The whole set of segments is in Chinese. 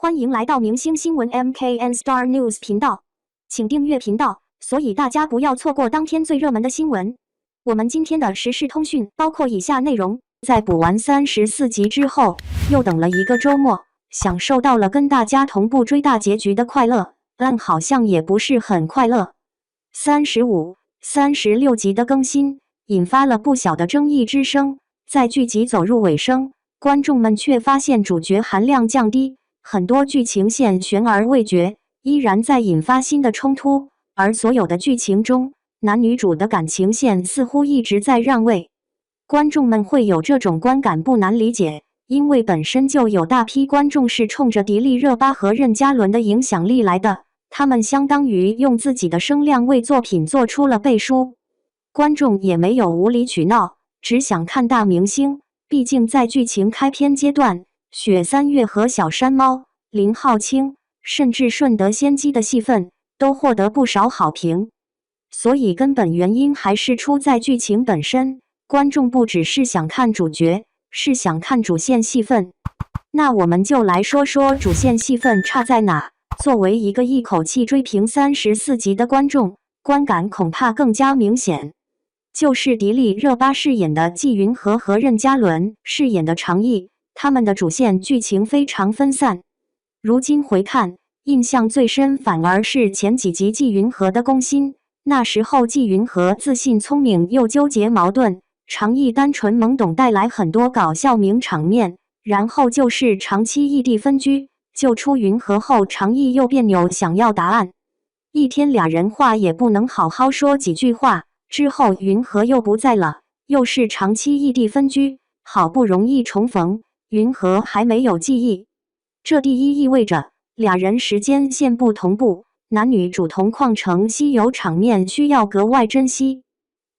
欢迎来到明星新闻 MKN Star News 频道，请订阅频道，所以大家不要错过当天最热门的新闻。我们今天的时事通讯包括以下内容：在补完34集之后，又等了一个周末，享受到了跟大家同步追大结局的快乐，但好像也不是很快乐。35、36集的更新引发了不小的争议之声，在剧集走入尾声，观众们却发现主角含量降低。很多剧情线悬而未决，依然在引发新的冲突，而所有的剧情中，男女主的感情线似乎一直在让位。观众们会有这种观感不难理解，因为本身就有大批观众是冲着迪丽热巴和任嘉伦的影响力来的，他们相当于用自己的声量为作品做出了背书。观众也没有无理取闹，只想看大明星，毕竟在剧情开篇阶段，雪三月和小山猫、林浩清，甚至顺德仙姬的戏份都获得不少好评。所以根本原因还是出在剧情本身，观众不只是想看主角，是想看主线戏份。那我们就来说说主线戏份差在哪。作为一个一口气追平34集的观众，观感恐怕更加明显。就是迪丽热巴饰演的季云和任嘉伦饰演的常毅，他们的主线剧情非常分散。如今回看，印象最深反而是前几集季云和的攻心。那时候季云和自信聪明又纠结矛盾，常毅单纯懵懂，带来很多搞笑名场面。然后就是长期异地分居，救出云和后，常毅又别扭想要答案，一天俩人话也不能好好说几句话。之后云和又不在了，又是长期异地分居，好不容易重逢，云和还没有记忆。这第一意味着俩人时间线不同步，男女主同框成稀有场面需要格外珍惜。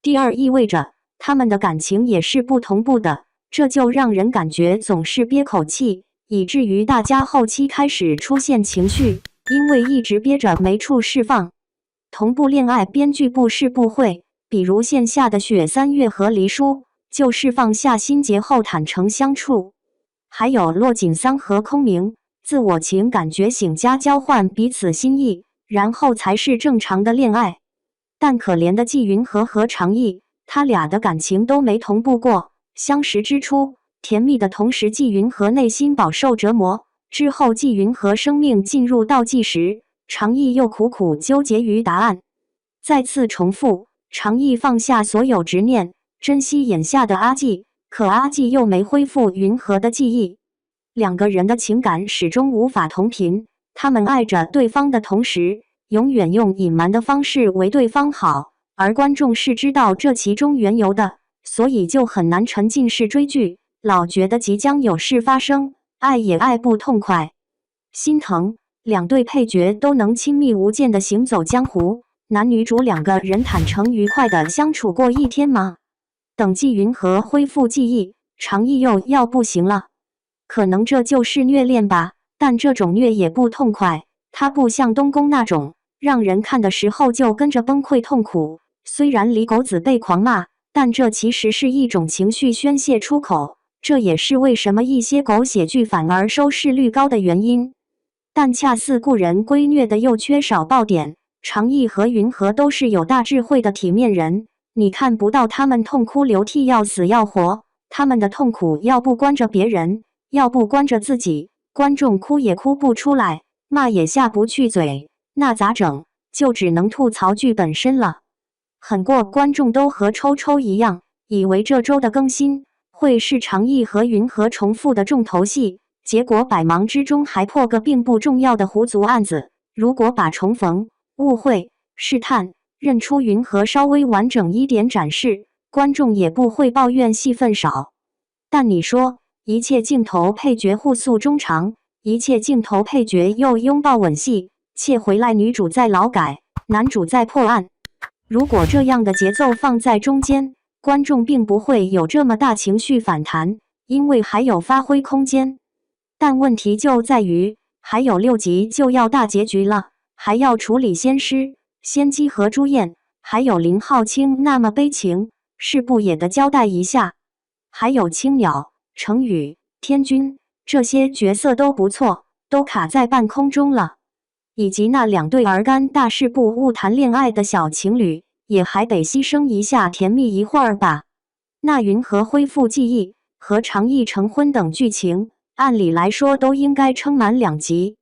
第二意味着他们的感情也是不同步的，这就让人感觉总是憋口气，以至于大家后期开始出现情绪，因为一直憋着没处释放。同步恋爱编剧不是不会，比如线下的雪三月和黎叔就释放下心结后坦诚相处，还有骆锦桑和空明自我情感觉醒加交换彼此心意，然后才是正常的恋爱。但可怜的季云和常毅，他俩的感情都没同步过。相识之初甜蜜的同时，季云和内心饱受折磨，之后季云和生命进入倒计时，常毅又苦苦纠结于答案。再次重复，常毅放下所有执念，珍惜眼下的阿纪，可阿纪又没恢复云和的记忆。两个人的情感始终无法同频，他们爱着对方的同时，永远用隐瞒的方式为对方好，而观众是知道这其中缘由的，所以就很难沉浸式追剧，老觉得即将有事发生，爱也爱不痛快。心疼，两对配角都能亲密无间地行走江湖，男女主两个人坦诚愉快地相处过一天吗？等季云和恢复记忆，常毅又要不行了。可能这就是虐恋吧，但这种虐也不痛快，它不像东宫那种让人看的时候就跟着崩溃痛苦。虽然李狗子被狂骂，但这其实是一种情绪宣泄出口，这也是为什么一些狗血剧反而收视率高的原因。但恰似故人归虐的又缺少爆点，常毅和云和都是有大智慧的体面人，你看不到他们痛哭流涕要死要活，他们的痛苦要不关着别人，要不关着自己，观众哭也哭不出来，骂也下不去嘴，那咋整？就只能吐槽剧本身了。很过观众都和抽抽一样，以为这周的更新会是常毅和云和重复的重头戏，结果百忙之中还破个并不重要的狐族案子。如果把重逢、误会、试探、认出云和稍微完整一点展示，观众也不会抱怨戏份少。但你说，一切镜头配角互诉衷肠，一切镜头配角又拥抱吻戏，切回来女主在劳改，男主在破案。如果这样的节奏放在中间，观众并不会有这么大情绪反弹，因为还有发挥空间。但问题就在于，还有6集就要大结局了，还要处理仙师、仙姬和朱燕，还有林浩清那么悲情，是不也得交代一下？还有青鸟、程宇、天君，这些角色都不错，都卡在半空中了。以及那2对儿干大事不误谈恋爱的小情侣，也还得牺牲一下甜蜜一会儿吧。那云和恢复记忆和长义成婚等剧情，按理来说都应该撑满2集。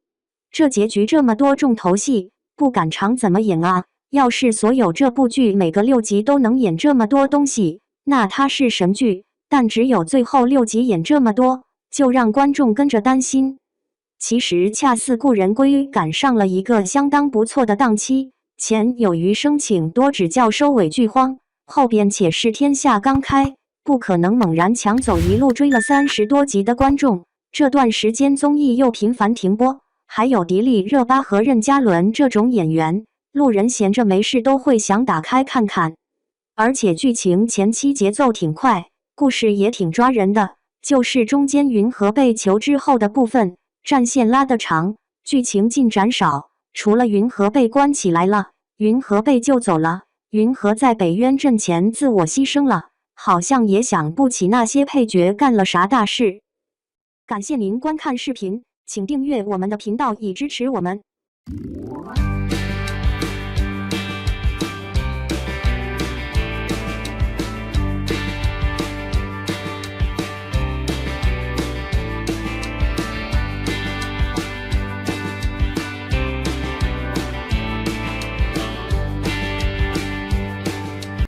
这结局这么多重头戏，不赶场怎么演啊？要是所有这部剧每个6集都能演这么多东西，那它是神剧。但只有最后6集演这么多，就让观众跟着担心。其实恰似故人归赶上了一个相当不错的档期，前有余生请多指教，收尾剧荒，后边且是天下刚开，不可能猛然抢走一路追了30多集的观众。这段时间综艺又频繁停播，还有迪丽热巴和任嘉伦这种演员，路人闲着没事都会想打开看看。而且剧情前期节奏挺快，故事也挺抓人的，就是中间云和被囚之后的部分，战线拉得长，剧情进展少。除了云和被关起来了，云和被救走了，云和在北渊阵前自我牺牲了，好像也想不起那些配角干了啥大事。感谢您观看视频，请订阅我们的频道以支持我们。